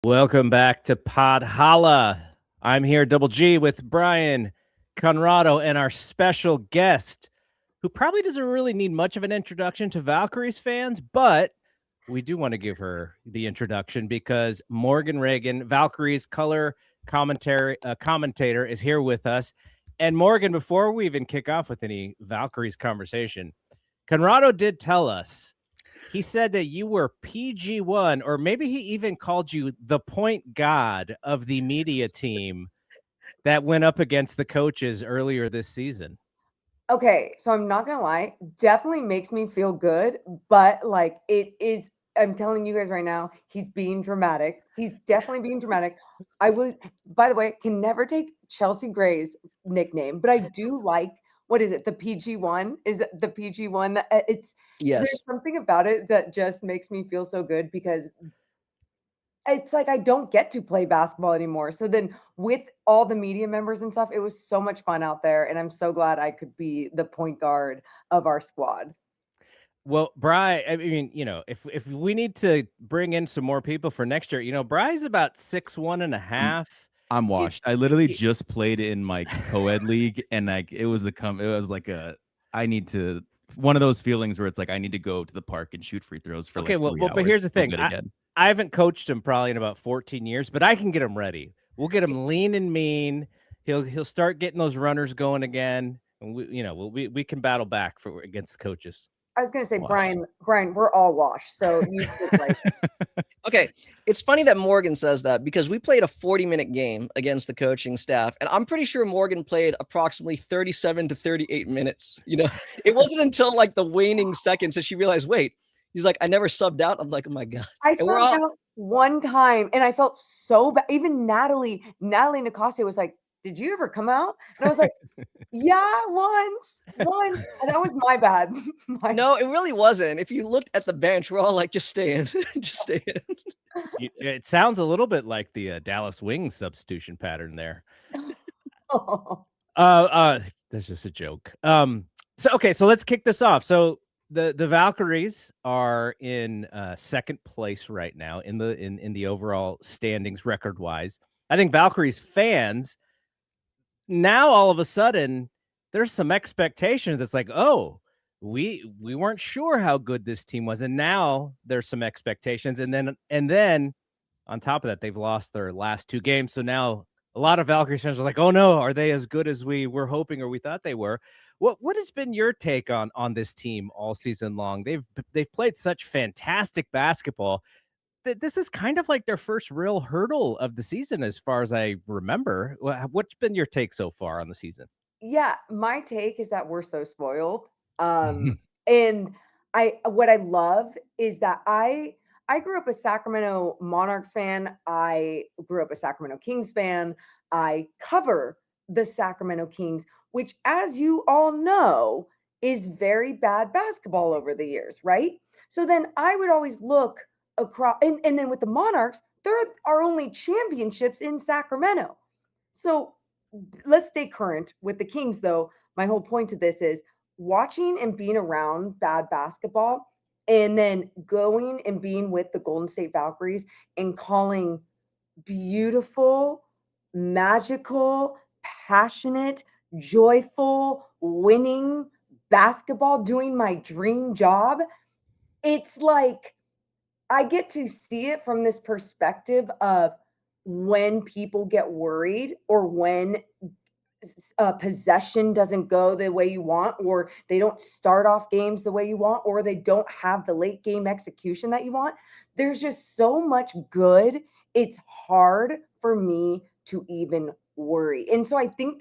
Welcome back to Podhalla. I'm here, Double G, with Brian, Conrado, and our special guest, who probably doesn't really need much of an introduction to Valkyries fans, but we do want to give her the introduction because Morgan Ragan, Valkyries color commentator, is here with us. And Morgan, before we even kick off with any Valkyries conversation, Conrado did tell us. He said that you were PG1, or maybe he even called you the point god of the media team that went up against the coaches earlier this season. Okay, so I'm not gonna lie, definitely makes me feel good, but it is. I'm telling you guys right now, he's being dramatic. He's definitely being dramatic. I would, by the way, can never take Chelsea Gray's nickname, but I do like what is it? The PG1? Is it the PG1? That Yes. there's something about it that just makes me feel so good because it's like I don't get to play basketball anymore. So then with all the media members and stuff, it was so much fun out there. And I'm so glad I could be the point guard of our squad. Well, Bri, I mean, if we need to bring in some more people for next year, Bri's about 6'1.5". I'm washed. I literally just played in my co-ed league, and it was I need to, one of those feelings where it's like I need to go to the park and shoot free throws for Okay, like 3 but hours here's the to feel thing. good again. I haven't coached him probably in about 14 years, but I can get him ready. We'll get him lean and mean. He'll start getting those runners going again, and we can battle back against the coaches. I was gonna say, Washed. Brian, we're all washed. So you should like Okay, it's funny that Morgan says that because we played a 40-minute game against the coaching staff, and I'm pretty sure Morgan played approximately 37 to 38 minutes. It wasn't until like the waning seconds that she realized, wait, he's like, I never subbed out. I'm like, oh my God. I And we're saw all, out one time and I felt so bad. Even Natalie Nacostia was like, did you ever come out? And I was like, yeah, once. And that was my bad. no, it really wasn't. If you looked at the bench, we're all like, just stay in, just stay in. It sounds a little bit like the Dallas Wings substitution pattern there. Oh. That's just a joke. So let's kick this off. So the Valkyries are in second place right now in the overall standings record wise. I think Valkyries fans now all of a sudden there's some expectations. It's like, oh, we weren't sure how good this team was, and now there's some expectations, and then on top of that, they've lost their last 2 games. So now a lot of Valkyries fans are like, oh no, are they as good as we were hoping or we thought they were? What has been your take on this team all season long? They've played such fantastic basketball that this is kind of like their first real hurdle of the season, as far as I remember. What's been your take so far on the season? Yeah, my take is that we're so spoiled. And what I love is that I grew up a Sacramento Monarchs fan. I grew up a Sacramento Kings fan. I cover the Sacramento Kings, which, as you all know, is very bad basketball over the years, right? So then I would always look across, and then with the Monarchs, there are only championships in Sacramento. So let's stay current with the Kings, though. My whole point to this is watching and being around bad basketball and then going and being with the Golden State Valkyries and calling beautiful, magical, passionate, joyful, winning basketball, doing my dream job. It's like I get to see it from this perspective of when people get worried or when possession doesn't go the way you want, or they don't start off games the way you want, or they don't have the late game execution that you want. There's just so much good. It's hard for me to even worry. And so I think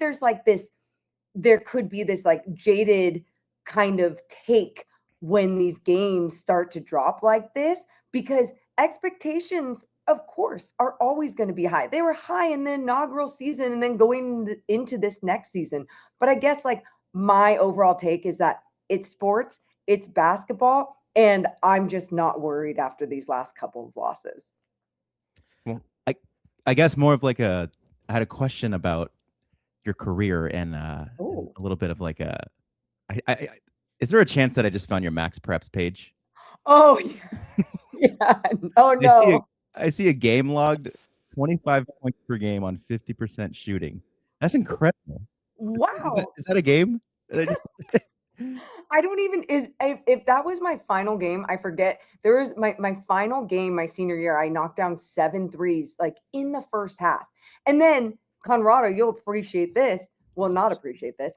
there could be this like jaded kind of take when these games start to drop like this, because expectations, of course, are always going to be high. They were high in the inaugural season and then going into this next season. But I guess like my overall take is that it's sports, it's basketball, and I'm just not worried after these last couple of losses. Well, I guess more of like I had a question about your career and a little bit of like is there a chance that I just found your Max Preps page? Oh, yeah. Yeah. Oh, no. I see a game logged 25 points per game on 50% shooting. That's incredible. Wow. Is that a game? I don't even if that was my final game, I forget. There was my final game my senior year. I knocked down 7 threes like in the first half. And then Conrado, you'll appreciate this. Well, not appreciate this.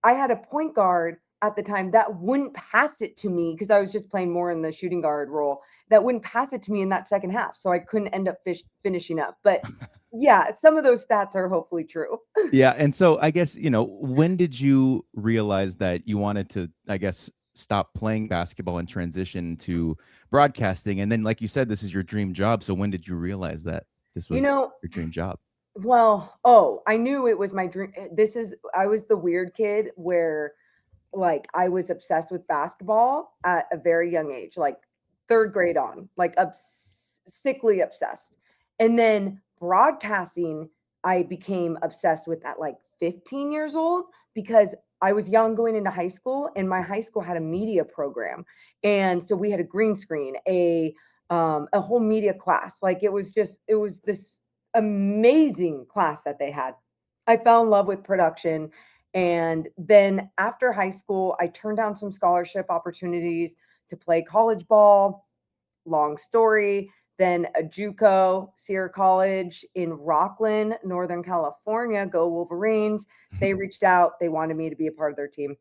I had a point guard at the time that wouldn't pass it to me because I was just playing more in the shooting guard role. That wouldn't pass it to me in that second half, so I couldn't end up finishing up. But yeah, some of those stats are hopefully true. Yeah, and so I guess, when did you realize that you wanted to, I guess, stop playing basketball and transition to broadcasting? And then, like you said, this is your dream job. So when did you realize that this was your dream job? Well, I knew it was my dream. I was the weird kid where like I was obsessed with basketball at a very young age, like 3rd grade on, like sickly obsessed. And then broadcasting, I became obsessed with at like 15 years old because I was young going into high school, and my high school had a media program. And so we had a green screen, a whole media class. Like it was this amazing class that they had. I fell in love with production. And then after high school, I turned down some scholarship opportunities to play college ball. Long story. Then a JUCO, Sierra College in Rockland, Northern California, go Wolverines. They reached out. They wanted me to be a part of their team.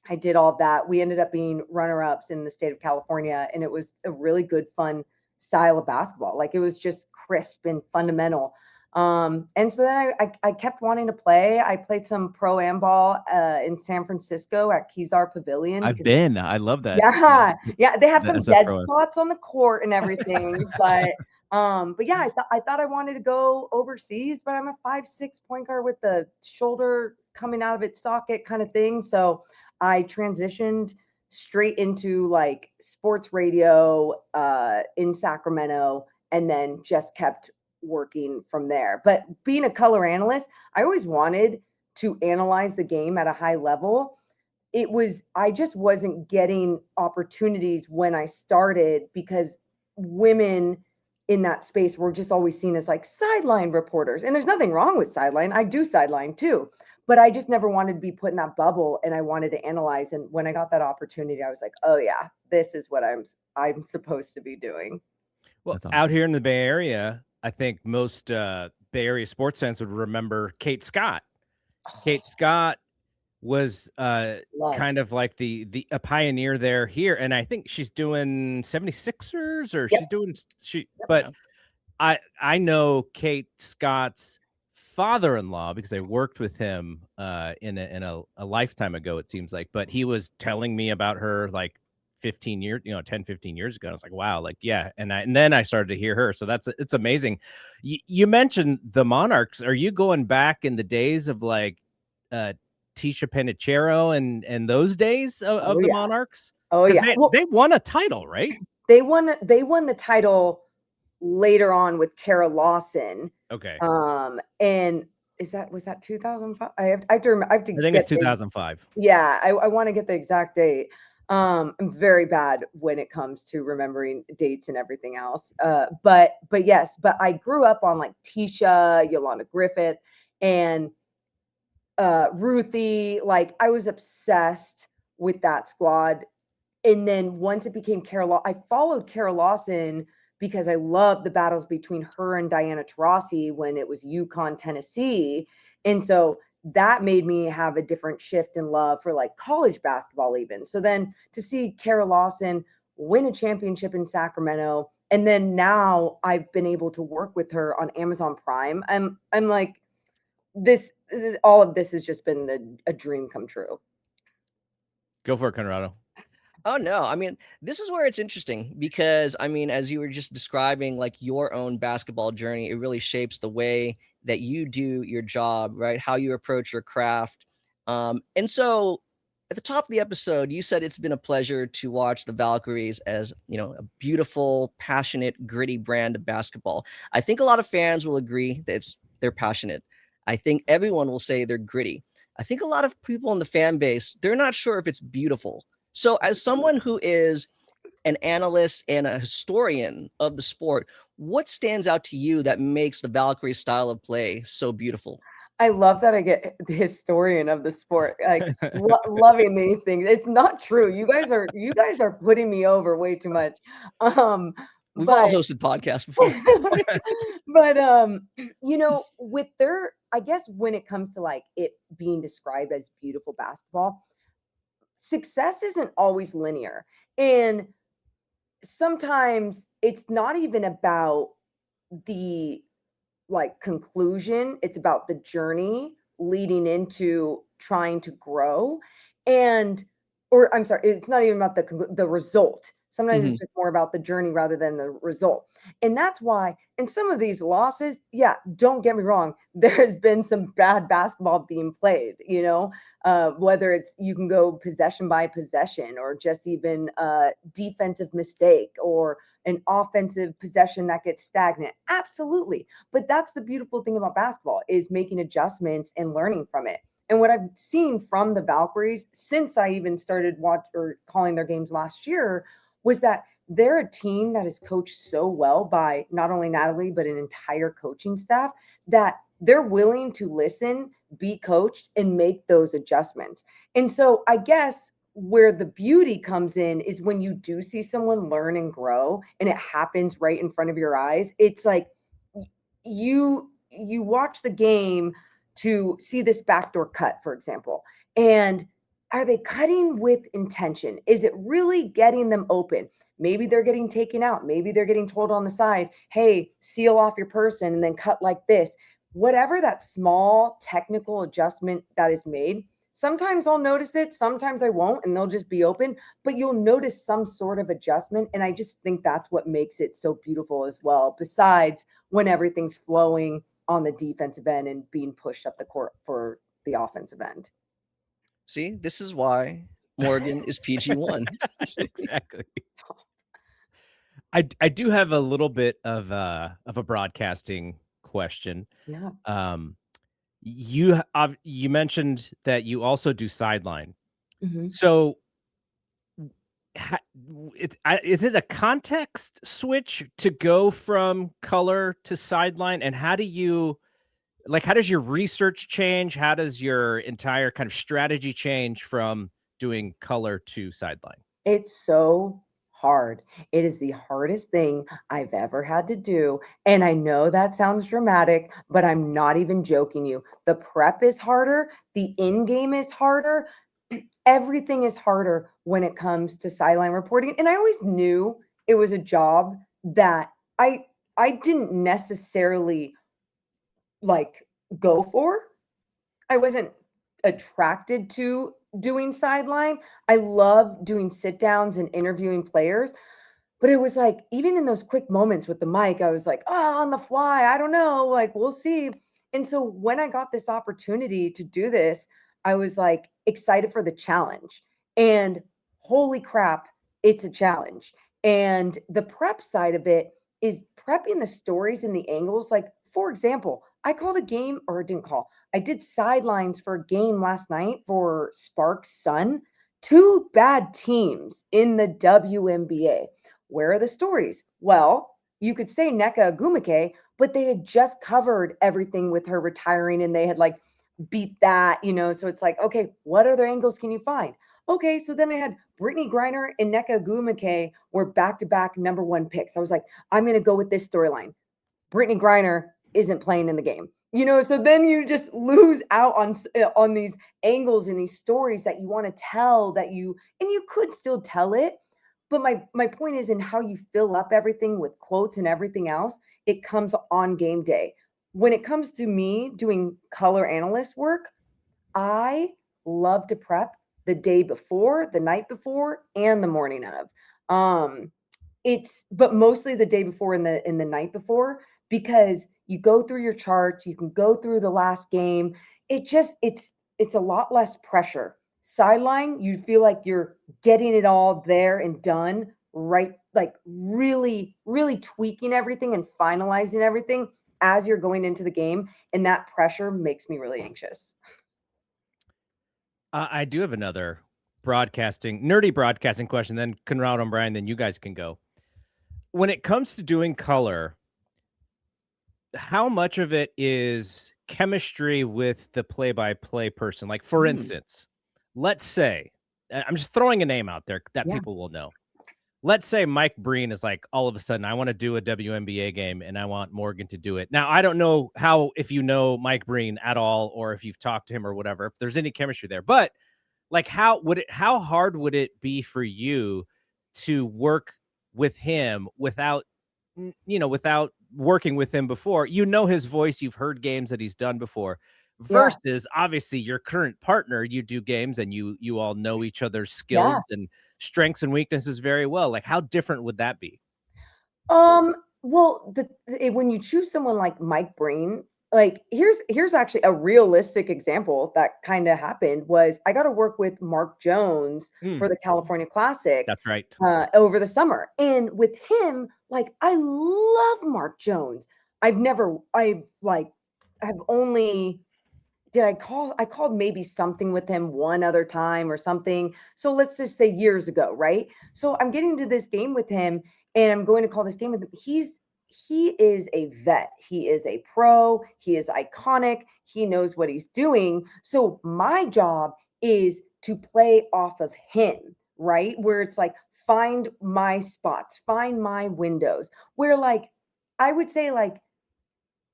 I did all of that. We ended up being runner-ups in the state of California, and it was a really good, fun style of basketball. Like it was just crisp and fundamental. And so then I kept wanting to play. I played some pro-am ball in San Francisco at Kezar Pavilion. I've been. I love that. Yeah. They have some SF dead Pro. spots on the court and everything. But yeah, I thought I wanted to go overseas, but I'm a 5'6" point guard with the shoulder coming out of its socket kind of thing. So I transitioned straight into like sports radio in Sacramento, and then just kept working from there. But being a color analyst, I always wanted to analyze the game at a high level. I just wasn't getting opportunities when I started because women in that space were just always seen as like sideline reporters. And there's nothing wrong with sideline. I do sideline too, but I just never wanted to be put in that bubble, and I wanted to analyze. And when I got that opportunity, I was like, oh yeah, this is what I'm supposed to be doing. Well, awesome. Out here in the Bay Area, I think most Bay Area sports fans would remember Kate Scott. Kate Scott was kind of like a pioneer here, and I think she's doing 76ers or but I know Kate Scott's father-in-law because I worked with him in a lifetime ago, it seems like, but he was telling me about her like 10, 15 years ago. I was like, wow, like, yeah. And then I started to hear her. So it's amazing. You mentioned the Monarchs. Are you going back in the days of like Tisha Penichero and those days of the Monarchs? Oh yeah. They won a title, right? They won the title later on with Kara Lawson. Okay. And was that 2005? I have to remember. I think it's 2005. Yeah. I want to get the exact date. I'm very bad when it comes to remembering dates and everything else. But yes, I grew up on like Tisha, Yolanda Griffith, and Ruthie. Like I was obsessed with that squad. And then once it became I followed Kara Lawson because I loved the battles between her and Diana Taurasi when it was UConn, Tennessee. And so that made me have a different shift in love for like college basketball even. So then to see Kara Lawson win a championship in Sacramento, and then now I've been able to work with her on Amazon Prime. I'm like, all of this has just been a dream come true. Go for it, Conrado. Oh, no. I mean, this is where it's interesting because, I mean, as you were just describing like your own basketball journey, it really shapes the way that you do your job, right? How you approach your craft. And so at the top of the episode, you said it's been a pleasure to watch the Valkyries as, a beautiful, passionate, gritty brand of basketball. I think a lot of fans will agree that they're passionate. I think everyone will say they're gritty. I think a lot of people in the fan base, they're not sure if it's beautiful. So as someone who is an analyst and a historian of the sport, what stands out to you that makes the Valkyrie style of play so beautiful? I love that I get the historian of the sport, like loving these things. It's not true. You guys are putting me over way too much. Um, We've all but hosted podcasts before. but with their, I guess when it comes to like it being described as beautiful basketball, success isn't always linear. And sometimes it's not even about the like conclusion, it's about the journey leading into trying to grow. And or I'm sorry, it's not even about the result. Sometimes Mhm. it's just more about the journey rather than the result. And that's why in some of these losses, yeah, don't get me wrong, there has been some bad basketball being played, whether it's you can go possession by possession or just even a defensive mistake or an offensive possession that gets stagnant. Absolutely. But that's the beautiful thing about basketball is making adjustments and learning from it. And what I've seen from the Valkyries since I even started calling their games last year was that they're a team that is coached so well by not only Natalie, but an entire coaching staff that they're willing to listen, be coached, and make those adjustments. And so I guess where the beauty comes in is when you do see someone learn and grow and it happens right in front of your eyes. It's like you watch the game to see this backdoor cut, for example, and are they cutting with intention? Is it really getting them open? Maybe they're getting taken out. Maybe they're getting told on the side, hey, seal off your person and then cut like this. Whatever that small technical adjustment that is made, sometimes I'll notice it, sometimes I won't, and they'll just be open, but you'll notice some sort of adjustment. And I just think that's what makes it so beautiful as well, besides when everything's flowing on the defensive end and being pushed up the court for the offensive end. See, this is why Morgan is PG1. Exactly. I do have a little bit of a broadcasting question. Yeah. You mentioned that you also do sideline. Mhm. So is it a context switch to go from color to sideline? And how does your research change? How does your entire kind of strategy change from doing color to sideline? It's so hard. It is the hardest thing I've ever had to do. And I know that sounds dramatic, but I'm not even joking you. The prep is harder, the in game is harder. Everything is harder when it comes to sideline reporting. And I always knew it was a job that I didn't necessarily like go for. I wasn't attracted to doing sideline. I love doing sit downs and interviewing players. But it was like, even in those quick moments with the mic, I was like, oh, on the fly, I don't know, like, we'll see. And so when I got this opportunity to do this, I was like excited for the challenge. And holy crap, it's a challenge. And the prep side of it is prepping the stories and the angles. Like, for example, I called a game or didn't call. I did sidelines for a game last night for Sparks Sun, two bad teams in the WNBA. Where are the stories? Well, you could say Nneka Ogwumike, but they had just covered everything with her retiring and they had like beat that, so it's like, okay, what other angles can you find? Okay, so then I had Brittany Griner and Nneka Ogwumike were back-to-back number one picks. I was like, I'm going to go with this storyline. Brittany Griner isn't playing in the game. So then you just lose out on these angles and these stories that you want to tell and you could still tell it. But my point is in how you fill up everything with quotes and everything else, it comes on game day. When it comes to me doing color analyst work, I love to prep the day before, the night before, and the morning of. But mostly the day before and the night before, because you go through your charts, you can go through the last game. It's a lot less pressure. Sideline, you feel like you're getting it all there and done, right? Like really, really tweaking everything and finalizing everything as you're going into the game. And that pressure makes me really anxious. I do have another nerdy broadcasting question. Then Conrado and Brian, then you guys can go. When it comes to doing color, how much of it is chemistry with the play-by-play person? Like, for instance, let's say, I'm just throwing a name out there that Yeah. people will know. Let's say Mike Breen is like, all of a sudden, I want to do a WNBA game and I want Morgan to do it. Now, I don't know if you know Mike Breen at all, or if you've talked to him or whatever, if there's any chemistry there, but like, how hard would it be for you to work with him without working with him before? You know his voice, you've heard games that he's done before, versus obviously your current partner. You do games and you all know each other's skills and strengths and weaknesses very well. Like, how different would that be? Well, when you choose someone like Mike Breen, like here's actually a realistic example that kind of happened. Was I got to work with Mark Jones for the California Classic. That's right. Over the summer, and with him, like, I love Mark Jones. I called maybe something with him one other time or something. So let's just say years ago, right? So I'm getting to this game with him, and I'm going to call this game with him. He is a vet. He is a pro. He is iconic. He knows what he's doing. So my job is to play off of him, right? Where it's like, find my spots, find my windows. Where, like, I would say, like,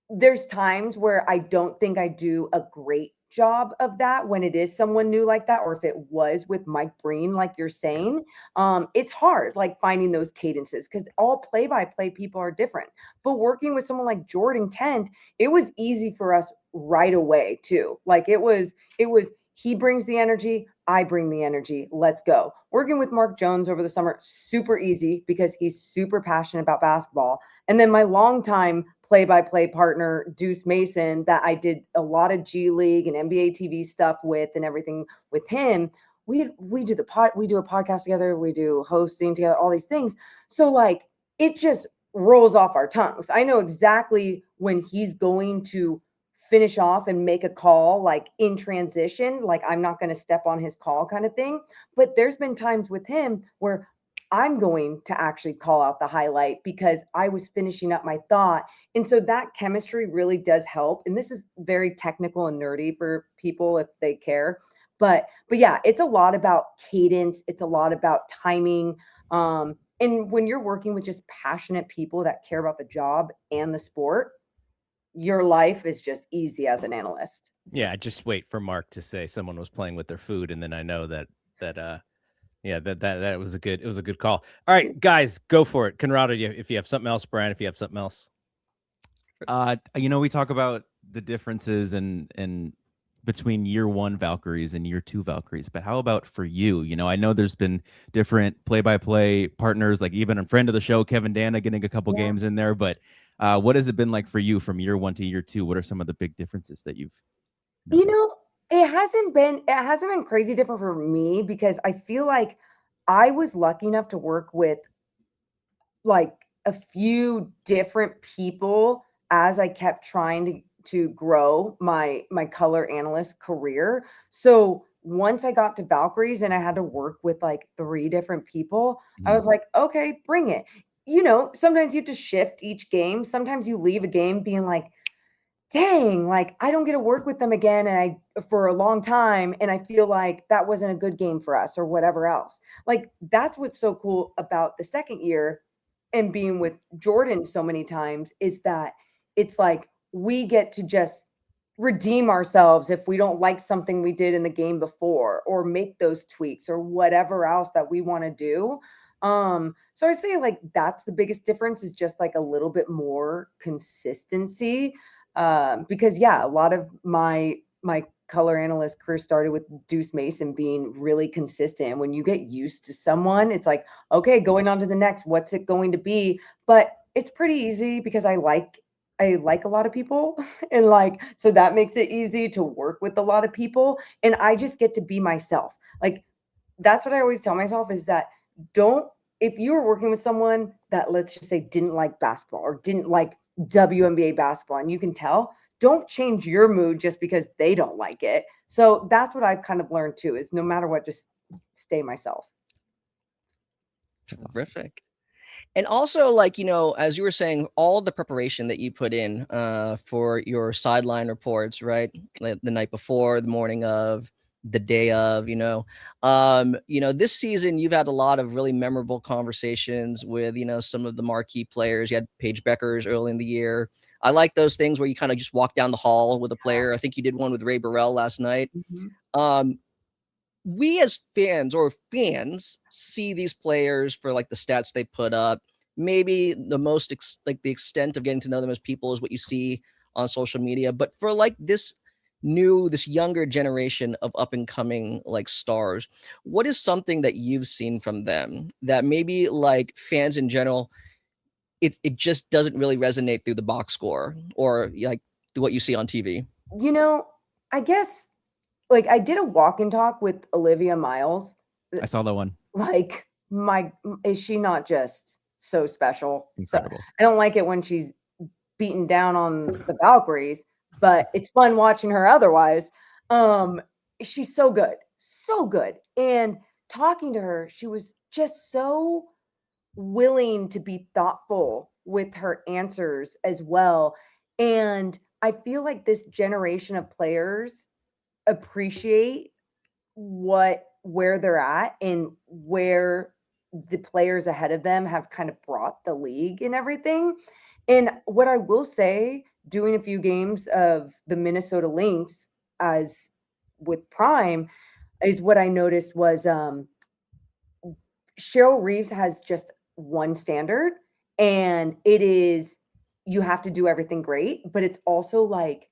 there's times where I don't think I do a great job of that when it is someone new like that, or if it was with Mike Breen, like you're saying. It's hard, like, finding those cadences, because all play-by-play people are different. But working with someone like Jordan Kent, it was easy for us right away too. Like, it was he brings the energy, I bring the energy, let's go. Working with Mark Jones over the summer, super easy because he's super passionate about basketball. And then my longtime play-by-play partner, Deuce Mason, that I did a lot of G League and NBA TV stuff with and everything with him. We do a podcast together, we do hosting together, all these things. So, like, it just rolls off our tongues. I know exactly when he's going to finish off and make a call, like, in transition. Like, I'm not going to step on his call kind of thing. But there's been times with him where I'm going to actually call out the highlight because I was finishing up my thought. And so that chemistry really does help. And this is very technical and nerdy for people if they care. But yeah, it's a lot about cadence. It's a lot about timing. And when you're working with just passionate people that care about the job and the sport, your life is just easy as an analyst. Yeah, I just wait for Mark to say someone was playing with their food, and then I know that was a good call. All right, guys, go for it. Conrado, if you have something else, Brian, if you have something else. We talk about the differences in between year one Valkyries and year two Valkyries, but how about for you? I know there's been different play-by-play partners, like even a friend of the show, Kevin Dana, getting a couple games in there, but what has it been like for you from year one to year two? What are some of the big differences that you've noticed? It hasn't been crazy different for me, because I feel like I was lucky enough to work with, like, a few different people as I kept trying to grow my color analyst career. So once I got to Valkyries and I had to work with like 3 different people, I was like, okay, bring it. Sometimes you have to shift each game. Sometimes you leave a game being like, dang, like, I don't get to work with them again for a long time. And I feel like that wasn't a good game for us or whatever else. Like, that's what's so cool about the second year and being with Jordan so many times, is that it's like we get to just redeem ourselves if we don't like something we did in the game before, or make those tweaks or whatever else that we want to do. So I'd say, like, that's the biggest difference, is just like a little bit more consistency. Because a lot of my color analyst career started with Deuce Mason being really consistent. When you get used to someone, it's like, okay, going on to the next, what's it going to be? But it's pretty easy because I like a lot of people and so that makes it easy to work with a lot of people. And I just get to be myself. Like, that's what I always tell myself, is that if you were working with someone that, let's just say, didn't like basketball or didn't like WNBA basketball, and you can tell, don't change your mood just because they don't like it. So that's what I've kind of learned too, is no matter what, just stay myself. Terrific. And also, like, as you were saying, all the preparation that you put in for your sideline reports, right? Like the night before, the morning of, the day of, this season you've had a lot of really memorable conversations with, some of the marquee players. You had Paige Beckers early in the year. I like those things where you kind of just walk down the hall with a player. I think you did one with Ray Burrell last night. Um, we as fans see these players for like the stats they put up. Maybe the most like the extent of getting to know them as people is what you see on social media. But for like this younger generation of up and coming like stars, what is something that you've seen from them that maybe like fans in general, it just doesn't really resonate through the box score or like through what you see on TV? I guess like I did a walk and talk with Olivia Miles. I saw that one. Like is she not just so special? Incredible. So I don't like it when she's beaten down on the Valkyries, but it's fun watching her otherwise. She's so good. So good. And talking to her, she was just so willing to be thoughtful with her answers as well. And I feel like this generation of players appreciate where they're at and where the players ahead of them have kind of brought the league and everything. And what I will say, doing a few games of the Minnesota Lynx as with Prime, is what I noticed was Cheryl Reeves has just one standard, and it is you have to do everything great, but it's also like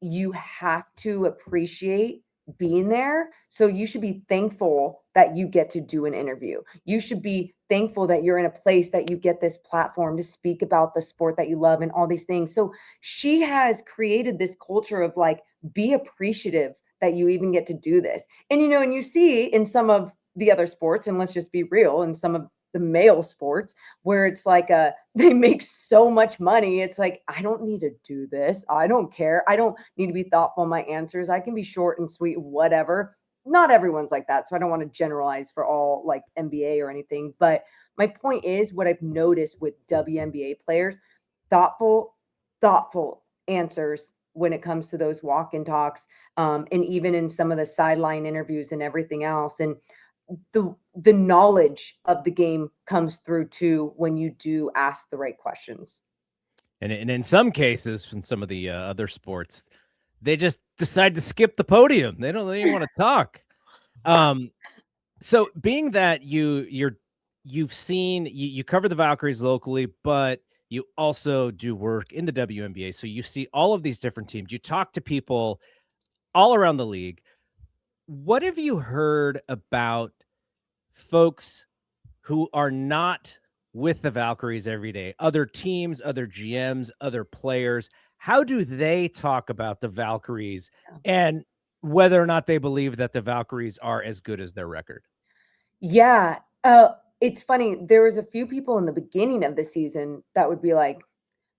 you have to appreciate being there. So you should be thankful that you get to do an interview. You should be thankful that you're in a place that you get this platform to speak about the sport that you love and all these things. So she has created this culture of like, be appreciative that you even get to do this. And, and you see in some of the other sports, and let's just be real, in some of the male sports where it's like they make so much money. It's like, I don't need to do this. I don't care. I don't need to be thoughtful in my answers. I can be short and sweet, whatever. Not everyone's like that. So I don't want to generalize for all like NBA or anything. But my point is what I've noticed with WNBA players, thoughtful answers when it comes to those walk and talks, and even in some of the sideline interviews and everything else. And the knowledge of the game comes through too when you do ask the right questions. And in some cases, in some of the other sports, they just decide to skip the podium. They don't even want to talk. So being that you've seen you cover the Valkyries locally, but you also do work in the WNBA. So you see all of these different teams. You talk to people all around the league. What have you heard about folks who are not with the Valkyries every day? Other teams, other GMs, other players. How do they talk about the Valkyries and whether or not they believe that the Valkyries are as good as their record? Yeah. It's funny. There was a few people in the beginning of the season that would be like,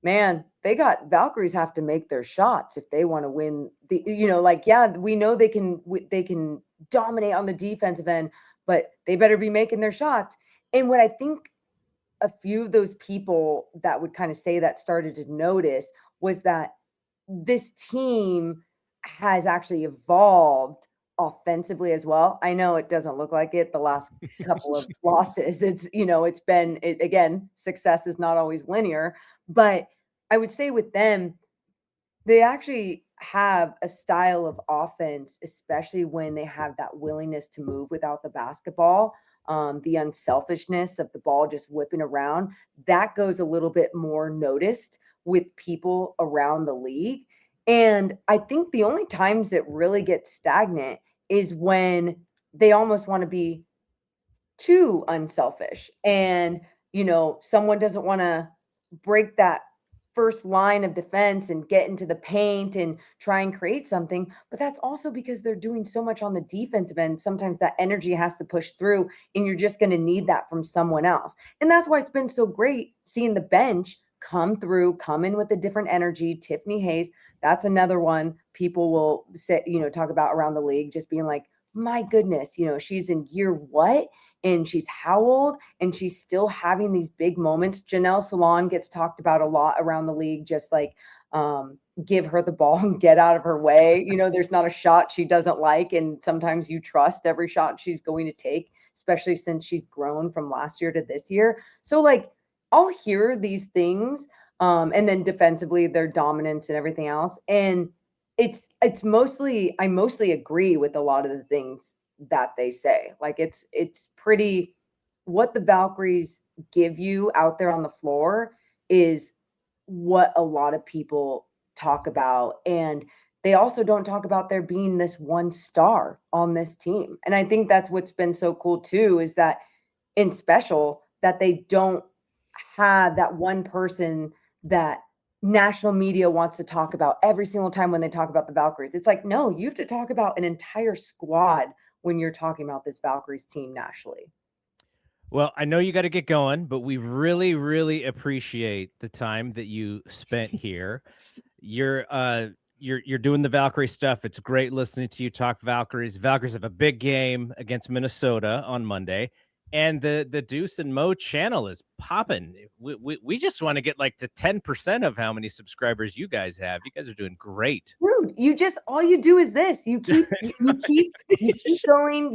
man, Valkyries have to make their shots if they want to win we know they can dominate on the defensive end, but they better be making their shots. And what I think a few of those people that would kind of say that started to notice was that this team has actually evolved offensively as well. I know it doesn't look like it the last couple of losses. It's been again, success is not always linear, but I would say with them, they actually have a style of offense, especially when they have that willingness to move without the basketball, the unselfishness of the ball just whipping around. That goes a little bit more noticed with people around the league. And I think the only times it really gets stagnant is when they almost want to be too unselfish. And, someone doesn't want to break that first line of defense and get into the paint and try and create something. But that's also because they're doing so much on the defensive end. Sometimes that energy has to push through and you're just going to need that from someone else. And that's why it's been so great seeing the bench come in with a different energy. Tiffany Hayes, that's another one people will say, talk about around the league, just being like, my goodness, she's in year what? and she's how old, and she's still having these big moments. Janelle Salon gets talked about a lot around the league, just like give her the ball and get out of her way. You know, there's not a shot she doesn't like, and sometimes you trust every shot she's going to take, especially since she's grown from last year to this year. So like I'll hear these things, and then defensively their dominance and everything else, and it's mostly, I mostly agree with a lot of the things that they say. Like it's pretty, what the Valkyries give you out there on the floor is what a lot of people talk about. And they also don't talk about there being this one star on this team. And I think that's what's been so cool too, is that in special, that they don't have that one person that national media wants to talk about every single time when they talk about the Valkyries. It's like, no, you have to talk about an entire squad when you're talking about this Valkyries team nationally. Well, I know you got to get going, but we really, really appreciate the time that you spent here. You're doing the Valkyrie stuff. It's great listening to you talk Valkyries. Valkyries have a big game against Minnesota on Monday, and the Deuce and Mo channel is popping. We just want to get like to 10% of how many subscribers you guys have. You guys are doing great. Dude, you just, all you do is this. You keep going.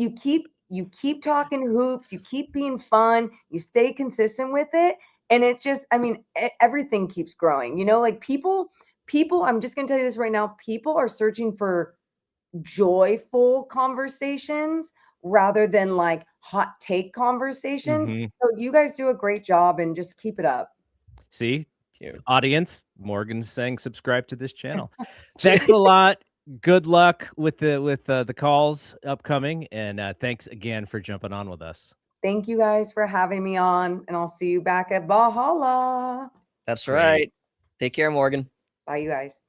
You keep talking hoops. You keep being fun. You stay consistent with it. And it's just, I mean, everything keeps growing, you know, like people, I'm just going to tell you this right now. People are searching for joyful conversations rather than like hot take conversations. So you guys do a great job, and just keep it up. See, audience, Morgan's saying subscribe to this channel. Thanks a lot. Good luck with the calls upcoming, and thanks again for jumping on with us. Thank you guys for having me on, and I'll see you back at Podhalla. That's right. Take care, Morgan. Bye, you guys.